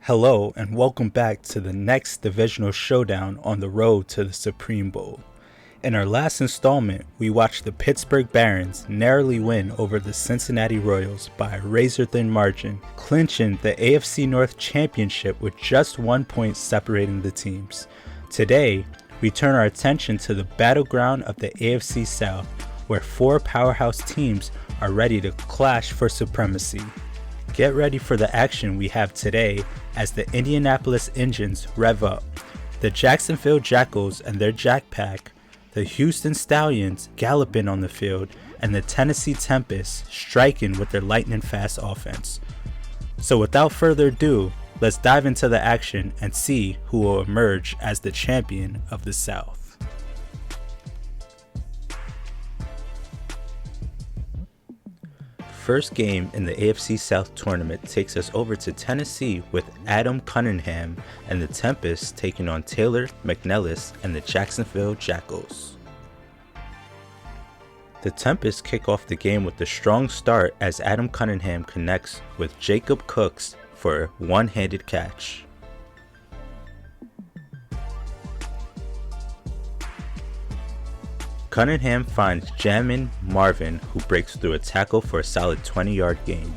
Hello, and welcome back to the next divisional showdown on the road to the Supreme Bowl. In our last installment, we watched the Pittsburgh Barons narrowly win over the Cincinnati Royals by a razor-thin margin, clinching the AFC North Championship with just 1 point separating the teams. Today, we turn our attention to the battleground of the AFC South, where four powerhouse teams are ready to clash for supremacy. Get ready for the action we have today as the Indianapolis Engines rev up, the Jacksonville Jackals and their Jack Pack, the Houston Stallions galloping on the field, and the Tennessee Tempest striking with their lightning-fast offense. So without further ado, let's dive into the action and see who will emerge as the champion of the South. First game in the AFC South tournament takes us over to Tennessee with Adam Cunningham and the Tempest taking on Taylor McNellis and the Jacksonville Jackals. The Tempest kick off the game with a strong start as Adam Cunningham connects with Jacob Cooks for a one-handed catch. Cunningham finds Jamin Marvin, who breaks through a tackle for a solid 20-yard gain.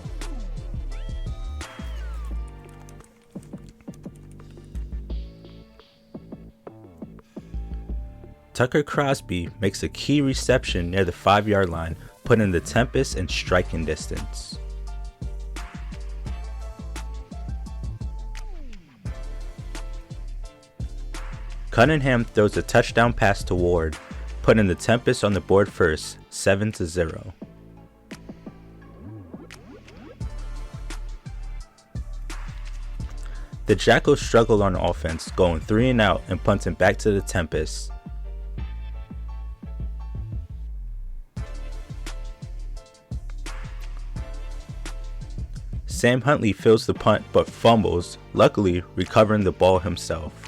Tucker Crosby makes a key reception near the 5-yard line, putting the Tempest in striking distance. Cunningham throws a touchdown pass to Ward, putting the Tempest on the board first, 7-0. The Jackals struggled on offense, going 3 and out and punting back to the Tempest. Sam Huntley fields the punt but fumbles, luckily recovering the ball himself.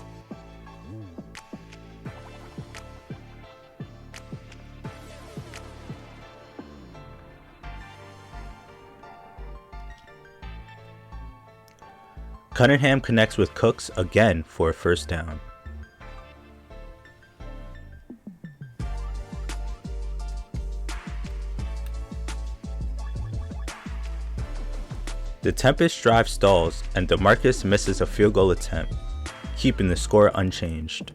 Cunningham connects with Cooks again for a first down. The Tempest drive stalls and DeMarcus misses a field goal attempt, keeping the score unchanged.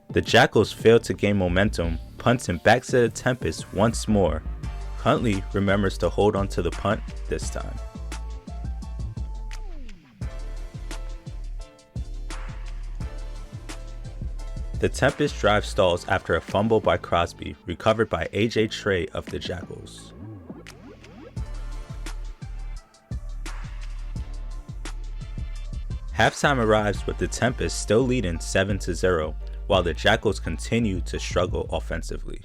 The Jackals fail to gain momentum, punting back to the Tempest once more. Huntley remembers to hold on to the punt this time. The Tempest drive stalls after a fumble by Crosby, recovered by AJ Trey of the Jackals. Halftime arrives with the Tempest still leading 7-0, while the Jackals continue to struggle offensively.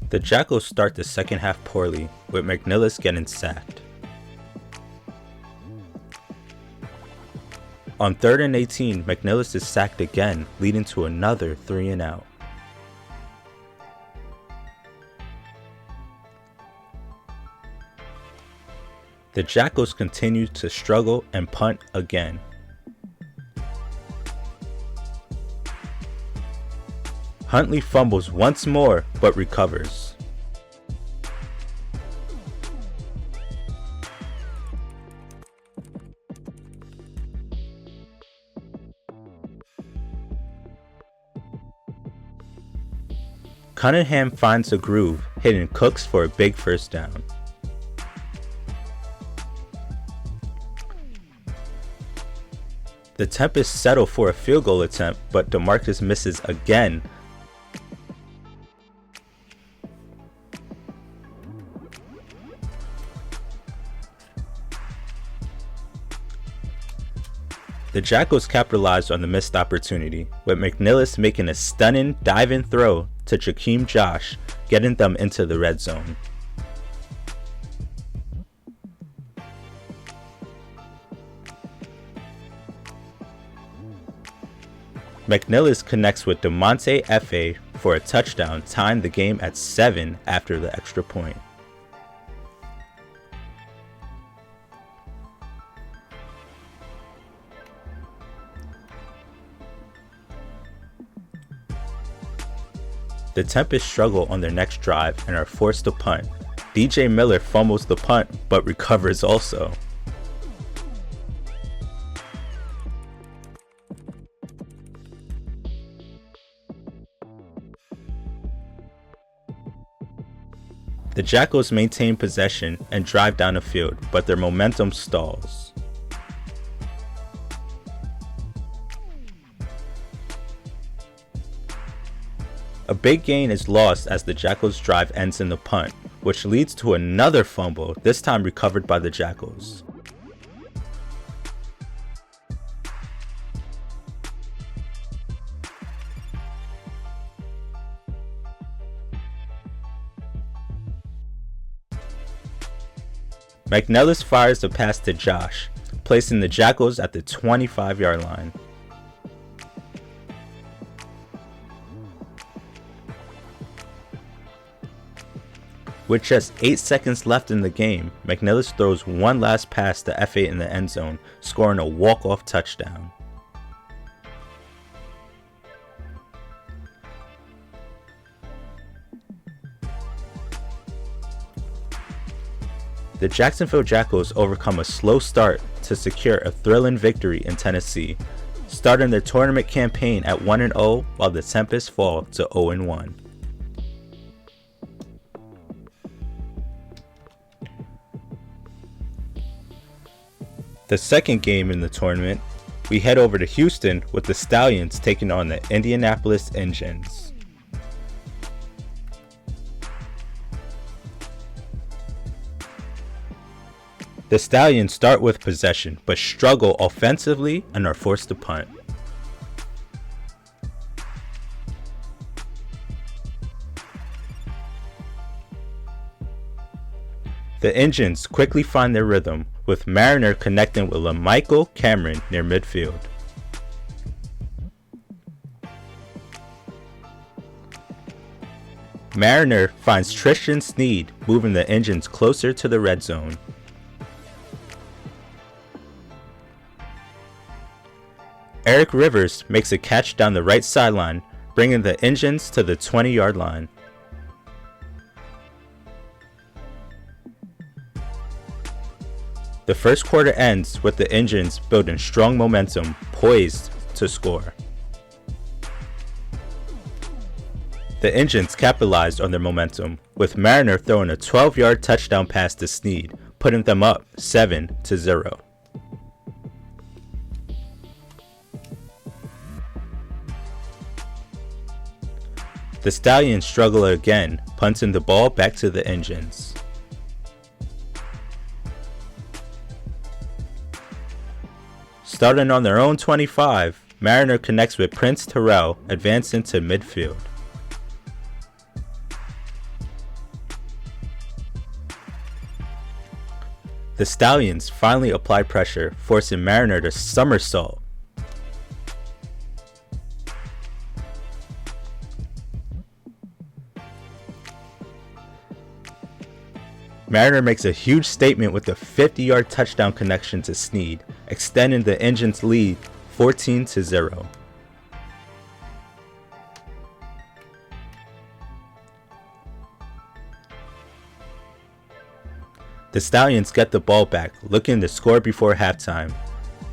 The Jackals start the second half poorly, with McNellis getting sacked. On 3rd and 18, McNellis is sacked again, leading to another 3 and out. The Jackals continue to struggle and punt again. Huntley fumbles once more, but recovers. Cunningham finds a groove, hitting Cooks for a big first down. The Tempest settle for a field goal attempt, but DeMarcus misses again. The Jackals capitalized on the missed opportunity, with McNellis making a stunning dive-in throw to Jakeem Josh, getting them into the red zone. McNellis connects with DeMonte Efe for a touchdown, tying the game at 7 after the extra point. The Tempest struggle on their next drive and are forced to punt. DJ Miller fumbles the punt but recovers also. The Jackals maintain possession and drive down the field, but their momentum stalls. A big gain is lost as the Jackals' drive ends in the punt, which leads to another fumble, this time recovered by the Jackals. McNellis fires a pass to Josh, placing the Jackals at the 25-yard line. With just 8 seconds left in the game, McNellis throws one last pass to F8 in the end zone, scoring a walk-off touchdown. The Jacksonville Jackals overcome a slow start to secure a thrilling victory in Tennessee, starting their tournament campaign at 1-0 while the Tempest fall to 0-1. The second game in the tournament, we head over to Houston with the Stallions taking on the Indianapolis Engines. The Stallions start with possession but struggle offensively and are forced to punt. The Engines quickly find their rhythm, with Mariner connecting with LaMichael Cameron near midfield. Mariner finds Tristan Sneed, moving the Engines closer to the red zone. Eric Rivers makes a catch down the right sideline, bringing the Engines to the 20-yard line. The first quarter ends with the Engines building strong momentum, poised to score. The Engines capitalized on their momentum, with Mariner throwing a 12-yard touchdown pass to Sneed, putting them up 7-0. The Stallions struggle again, punting the ball back to the Engines. Starting on their own 25, Mariner connects with Prince Terrell, advancing to midfield. The Stallions finally apply pressure, forcing Mariner to somersault. Mariner makes a huge statement with a 50-yard touchdown connection to Sneed, extending the Engines' lead 14-0. The Stallions get the ball back, looking to score before halftime.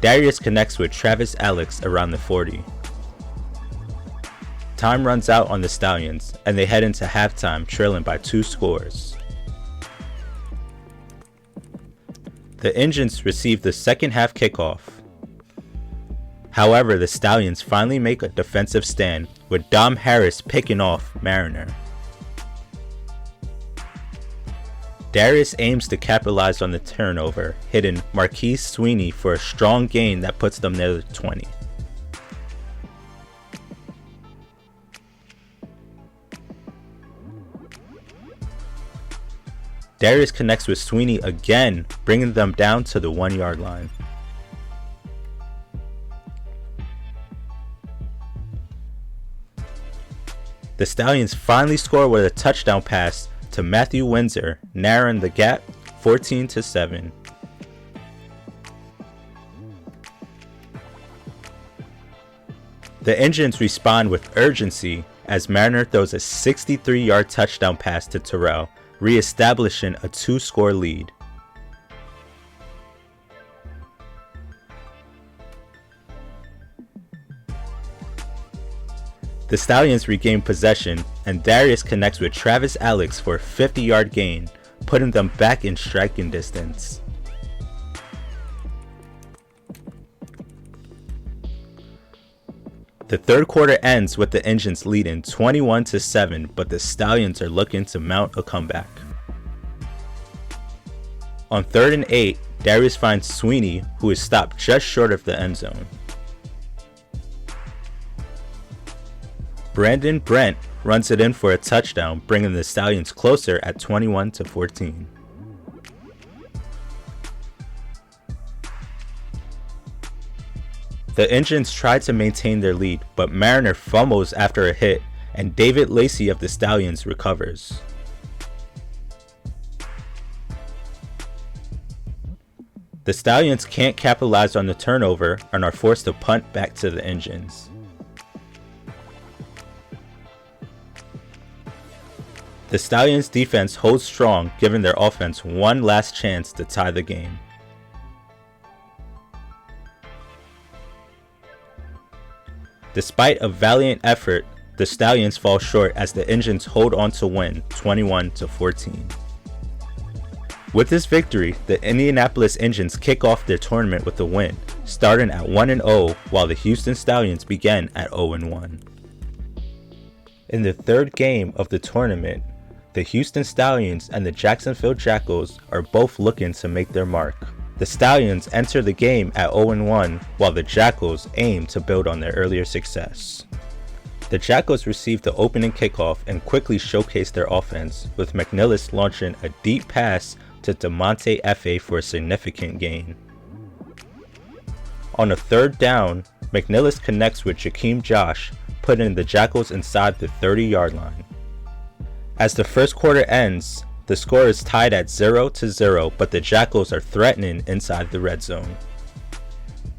Darius connects with Travis Alex around the 40. Time runs out on the Stallions, and they head into halftime trailing by 2 scores. The Engines receive the second half kickoff. However, the Stallions finally make a defensive stand, with Dom Harris picking off Mariner. Darius aims to capitalize on the turnover, hitting Marquise Sweeney for a strong gain that puts them near the 20. Darius connects with Sweeney again, bringing them down to the 1-yard line. The The Stallions finally score with a touchdown pass to Matthew Windsor, narrowing the gap 14-7. The Engines respond with urgency as Mariner throws a 63-yard touchdown pass to Terrell, re-establishing a 2-score lead. The Stallions regain possession, and Darius connects with Travis Alex for a 50-yard gain, putting them back in striking distance. The third quarter ends with the Engines leading 21-7, but the Stallions are looking to mount a comeback. On 3rd and 8, Darius finds Sweeney, who is stopped just short of the end zone. Brandon Brent runs it in for a touchdown, bringing the Stallions closer at 21-14. The Engines try to maintain their lead, but Mariner fumbles after a hit, and David Lacey of the Stallions recovers. The Stallions can't capitalize on the turnover and are forced to punt back to the Engines. The Stallions' defense holds strong, giving their offense one last chance to tie the game. Despite a valiant effort, the Stallions fall short as the Engines hold on to win 21-14. With this victory, the Indianapolis Engines kick off their tournament with a win, starting at 1-0 while the Houston Stallions began at 0-1. In the third game of the tournament, the Houston Stallions and the Jacksonville Jackals are both looking to make their mark. The Stallions enter the game at 0-1 while the Jackals aim to build on their earlier success. The Jackals received the opening kickoff and quickly showcased their offense, with McNillis launching a deep pass to DeMonte Effe for a significant gain. On a 3rd down, McNillis connects with Jakeem Josh, putting the Jackals inside the 30-yard line. As the first quarter ends, the score is tied at 0-0, but the Jackals are threatening inside the red zone.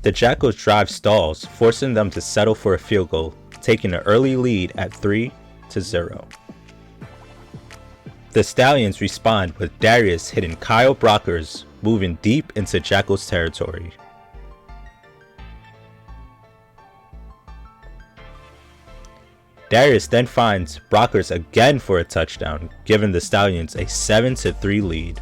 The Jackals' drive stalls, forcing them to settle for a field goal, taking an early lead at 3-0. The Stallions respond with Darius hitting Kyle Brockers, moving deep into Jackals territory. Darius then finds Brockers again for a touchdown, giving the Stallions a 7-3 lead.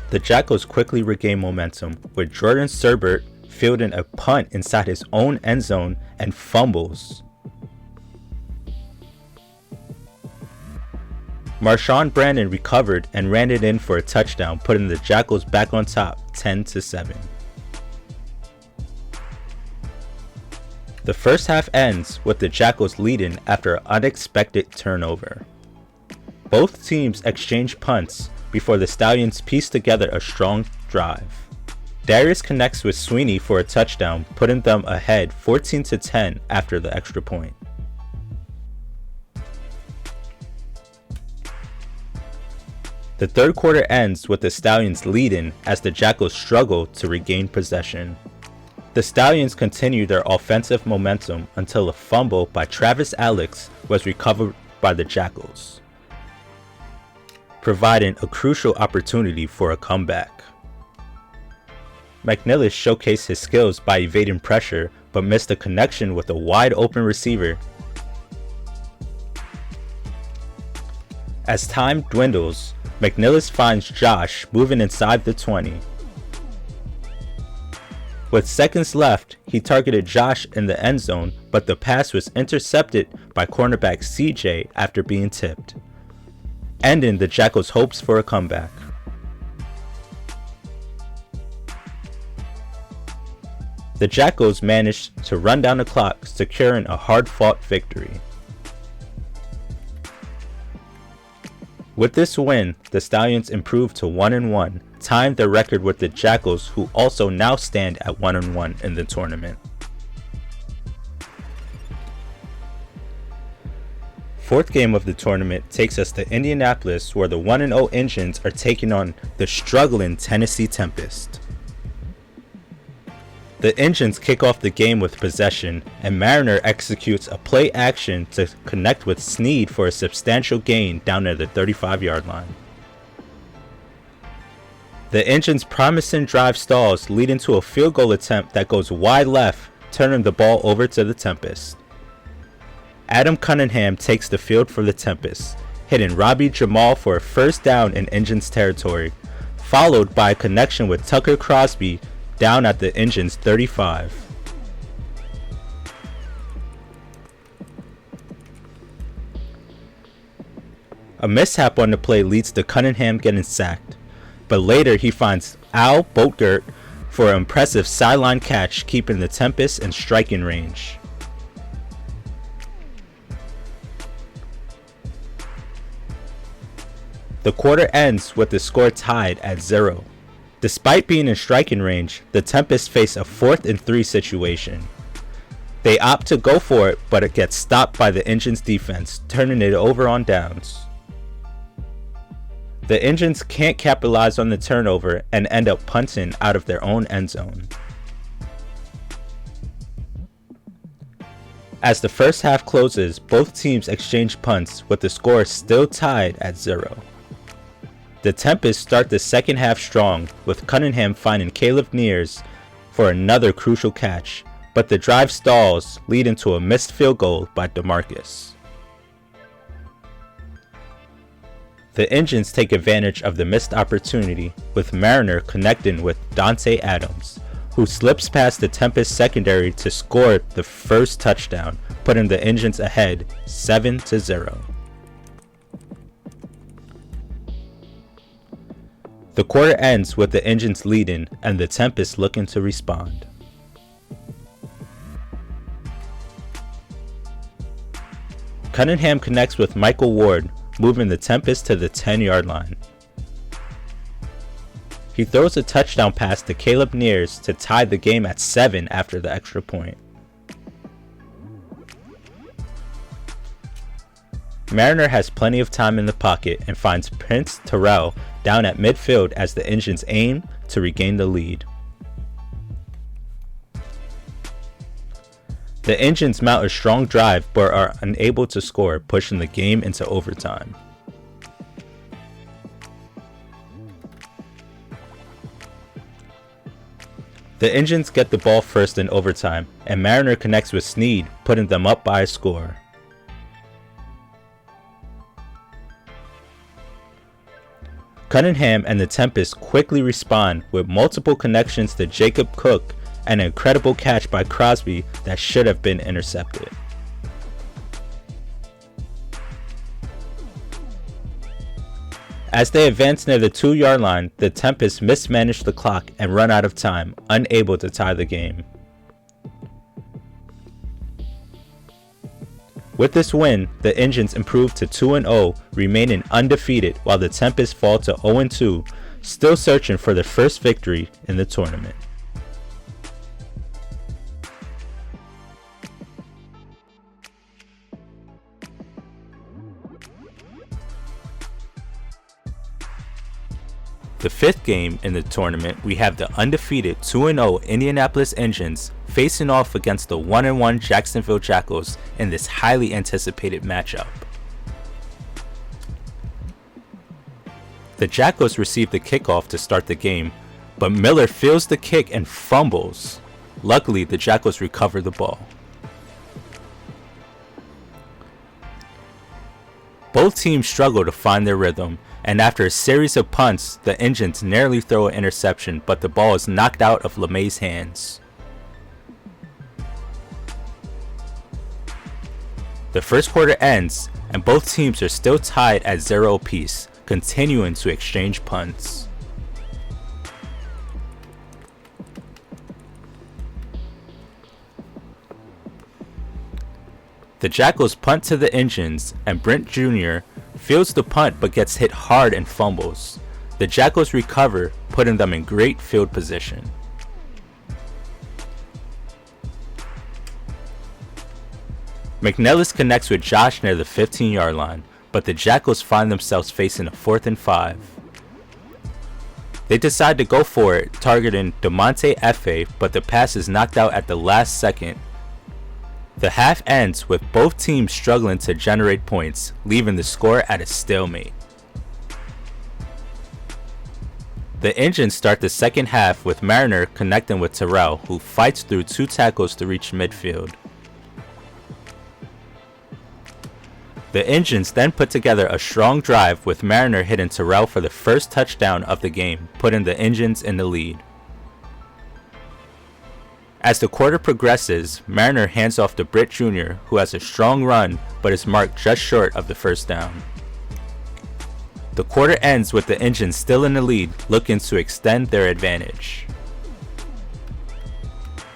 The Jackals quickly regain momentum, with Jordan Serbert fielding a punt inside his own end zone and fumbles. Marshawn Brandon recovered and ran it in for a touchdown, putting the Jackals back on top 10-7. The first half ends with the Jackals leading after an unexpected turnover. Both teams exchange punts before the Stallions piece together a strong drive. Darius connects with Sweeney for a touchdown, putting them ahead 14-10 after the extra point. The third quarter ends with the Stallions leading as the Jackals struggle to regain possession. The Stallions continue their offensive momentum until a fumble by Travis Alex was recovered by the Jackals, providing a crucial opportunity for a comeback. McNillis showcased his skills by evading pressure but missed a connection with a wide open receiver. As time dwindles, McNillis finds Josh moving inside the 20. With seconds left, he targeted Josh in the end zone, but the pass was intercepted by cornerback CJ after being tipped, ending the Jackals' hopes for a comeback. The Jackals managed to run down the clock, securing a hard-fought victory. With this win, the Stallions improved to 1-1, tying their record with the Jackals, who also now stand at 1-1 in the tournament. Fourth game of the tournament takes us to Indianapolis, where the 1-0 Engines are taking on the struggling Tennessee Tempest. The Engines kick off the game with possession, and Mariner executes a play action to connect with Snead for a substantial gain down near the 35-yard line. The Engines' promising drive stalls, leading to a field goal attempt that goes wide left, turning the ball over to the Tempest. Adam Cunningham takes the field for the Tempest, hitting Robbie Jamal for a first down in Engines territory, followed by a connection with Tucker Crosby down at the Engines 35. A mishap on the play leads to Cunningham getting sacked, but later he finds Al Boatgert for an impressive sideline catch, keeping the Tempest in striking range. The quarter ends with the score tied at 0. Despite being in striking range, the Tempest face a 4th and 3 situation. They opt to go for it, but it gets stopped by the Engines defense, turning it over on downs. The Engines can't capitalize on the turnover and end up punting out of their own end zone. As the first half closes, both teams exchange punts, with the score still tied at 0. The Tempest start the second half strong, with Cunningham finding Caleb Nears for another crucial catch, but the drive stalls, leading to a missed field goal by DeMarcus. The Engines take advantage of the missed opportunity, with Mariner connecting with Dante Adams, who slips past the Tempest secondary to score the first touchdown, putting the Engines ahead 7-0. The quarter ends with the Engines leading and the Tempest looking to respond. Cunningham connects with Michael Ward, moving the Tempest to the 10-yard line. He throws a touchdown pass to Caleb Nears to tie the game at 7 after the extra point. Mariner has plenty of time in the pocket and finds Prince Terrell down at midfield as the Engines aim to regain the lead. The Engines mount a strong drive but are unable to score, pushing the game into overtime. The Engines get the ball first in overtime, and Mariner connects with Snead, putting them up by a score. Cunningham and the Tempest quickly respond with multiple connections to Jacob Cook and an incredible catch by Crosby that should have been intercepted. As they advance near the 2-yard line, the Tempest mismanage the clock and run out of time, unable to tie the game. With this win, the Engines improve to 2-0, remaining undefeated, while the Tempest fall to 0-2, still searching for their first victory in the tournament. The fifth game in the tournament, we have the undefeated 2-0 Indianapolis Engines facing off against the 1-1 Jacksonville Jackals in this highly anticipated matchup. The Jackals receive the kickoff to start the game, but Miller fields the kick and fumbles. Luckily, the Jackals recover the ball. Both teams struggle to find their rhythm, and after a series of punts, the Engines narrowly throw an interception, but the ball is knocked out of LeMay's hands. The first quarter ends, and both teams are still tied at 0 apiece, continuing to exchange punts. The Jackals punt to the Engines, and Brent Jr. fields the punt but gets hit hard and fumbles. The Jackals recover, putting them in great field position. McNellis connects with Josh near the 15-yard line, but the Jackals find themselves facing a 4th and 5. They decide to go for it, targeting DeMonte Efe, but the pass is knocked out at the last second. The half ends with both teams struggling to generate points, leaving the score at a stalemate. The Engines start the second half with Mariner connecting with Terrell, who fights through 2 tackles to reach midfield. The Engines then put together a strong drive with Mariner hitting Terrell for the first touchdown of the game, putting the Engines in the lead. As the quarter progresses, Mariner hands off to Britt Jr., who has a strong run but is marked just short of the first down. The quarter ends with the Engines still in the lead, looking to extend their advantage.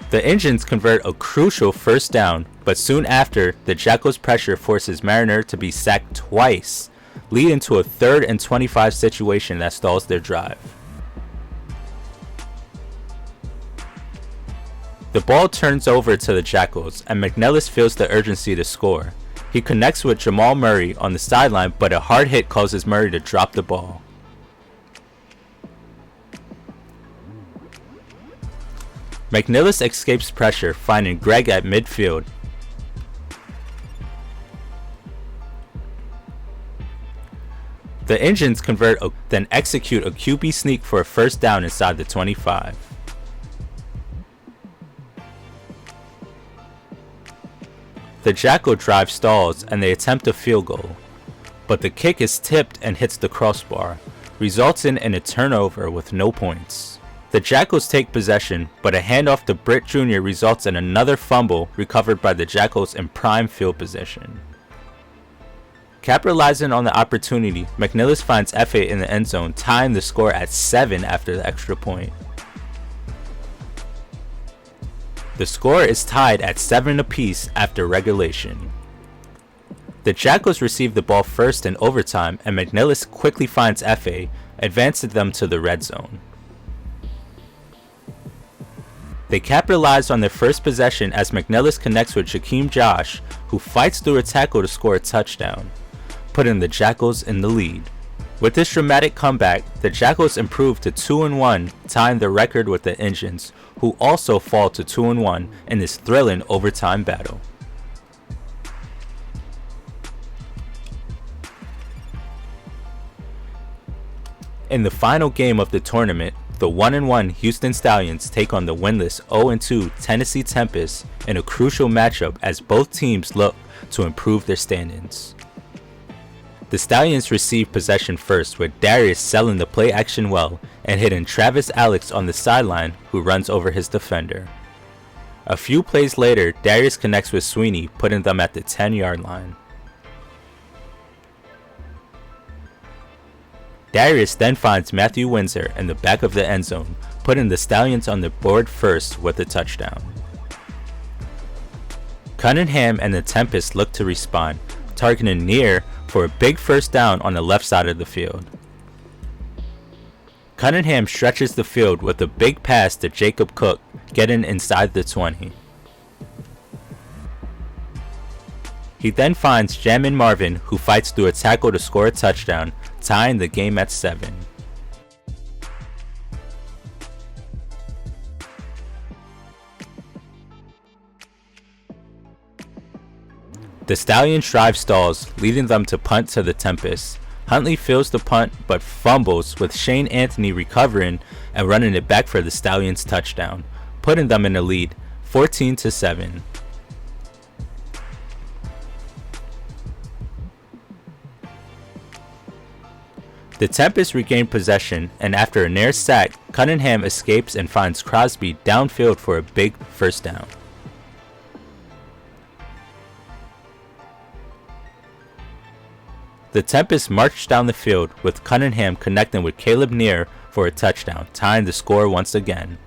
The Engines convert a crucial first down, but soon after, the Jackals' pressure forces Mariner to be sacked twice, leading to a 3rd and 25 situation that stalls their drive. The ball turns over to the Jackals, and McNellis feels the urgency to score. He connects with Jamal Murray on the sideline, but a hard hit causes Murray to drop the ball. McNellis escapes pressure, finding Greg at midfield. The Engines convert, then execute a QB sneak for a first down inside the 25. The Jackal drive stalls and they attempt a field goal, but the kick is tipped and hits the crossbar, resulting in a turnover with no points. The Jackals take possession, but a handoff to Britt Jr. results in another fumble recovered by the Jackals in prime field position. Capitalizing on the opportunity, McNellis finds Efe in the end zone, tying the score at 7 after the extra point. The score is tied at 7 apiece after regulation. The Jackals receive the ball first in overtime, and McNellis quickly finds Efe, advancing them to the red zone. They capitalize on their first possession as McNellis connects with Jakeem Josh, who fights through a tackle to score a touchdown, putting the Jackals in the lead. With this dramatic comeback, the Jackals improve to 2-1, tying the record with the Engines, who also fall to 2-1 in this thrilling overtime battle. In the final game of the tournament, the 1-1 Houston Stallions take on the winless 0-2 Tennessee Tempest in a crucial matchup as both teams look to improve their standings. The Stallions receive possession first, with Darius selling the play action well and hitting Travis Alex on the sideline, who runs over his defender. A few plays later, Darius connects with Sweeney, putting them at the 10-yard line. Darius then finds Matthew Windsor in the back of the end zone, putting the Stallions on the board first with a touchdown. Cunningham and the Tempest look to respond, targeting Near for a big first down on the left side of the field. Cunningham stretches the field with a big pass to Jacob Cook, getting inside the 20. He then finds Jamin Marvin, who fights through a tackle to score a touchdown, tying the game at 7. The Stallions drive stalls, leading them to punt to the Tempest. Huntley fields the punt but fumbles, with Shane Anthony recovering and running it back for the Stallions touchdown, putting them in the lead 14-7. The Tempest regain possession, and after a near sack, Cunningham escapes and finds Crosby downfield for a big first down. The Tempest marched down the field, with Cunningham connecting with Caleb Near for a touchdown, tying the score once again.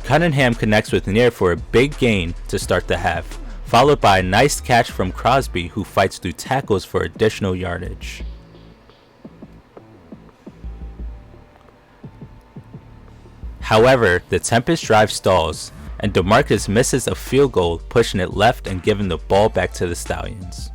Cunningham connects with Near for a big gain to start the half, followed by a nice catch from Crosby, who fights through tackles for additional yardage. However, the Tempest drive stalls, and DeMarcus misses a field goal, pushing it left and giving the ball back to the Stallions.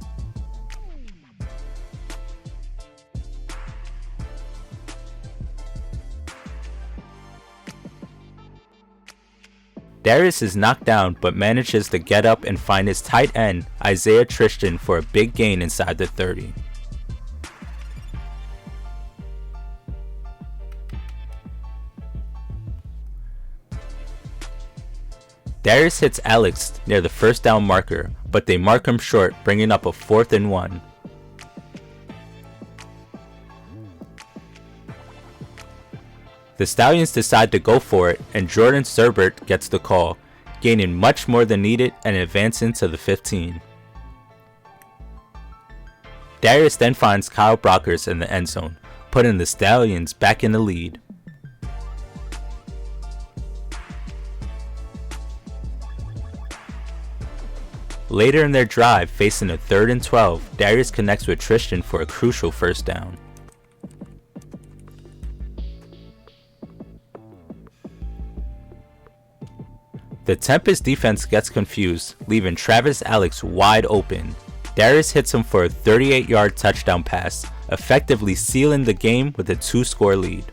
Darius is knocked down but manages to get up and find his tight end, Isaiah Tristan, for a big gain inside the 30. Darius hits Alex near the first down marker, but they mark him short, bringing up a 4th and 1. The Stallions decide to go for it, and Jordan Serbert gets the call, gaining much more than needed and advancing to the 15. Darius then finds Kyle Brockers in the end zone, putting the Stallions back in the lead. Later in their drive, facing a 3rd and 12, Darius connects with Tristan for a crucial first down. The Tempest defense gets confused, leaving Travis Alex wide open. Darius hits him for a 38-yard touchdown pass, effectively sealing the game with a 2-score lead.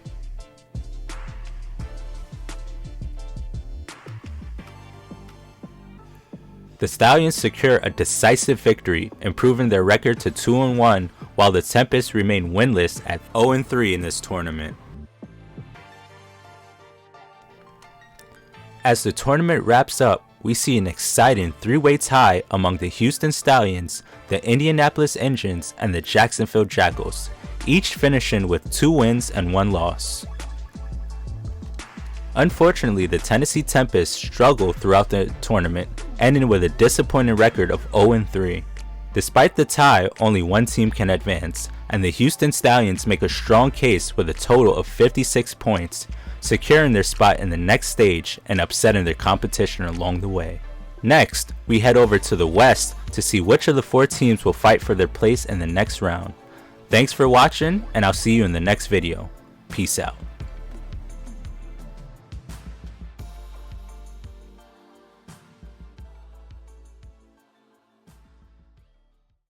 The Stallions secure a decisive victory, improving their record to 2-1, while the Tempest remain winless at 0-3 in this tournament. As the tournament wraps up, we see an exciting 3-way tie among the Houston Stallions, the Indianapolis Engines, and the Jacksonville Jackals, each finishing with 2 wins and 1 loss. Unfortunately, the Tennessee Tempest struggled throughout the tournament, ending with a disappointing record of 0-3. Despite the tie, only one team can advance, and the Houston Stallions make a strong case with a total of 56 points, securing their spot in the next stage and upsetting their competition along the way. Next, we head over to the West to see which of the 4 teams will fight for their place in the next round. Thanks for watching, and I'll see you in the next video. Peace out.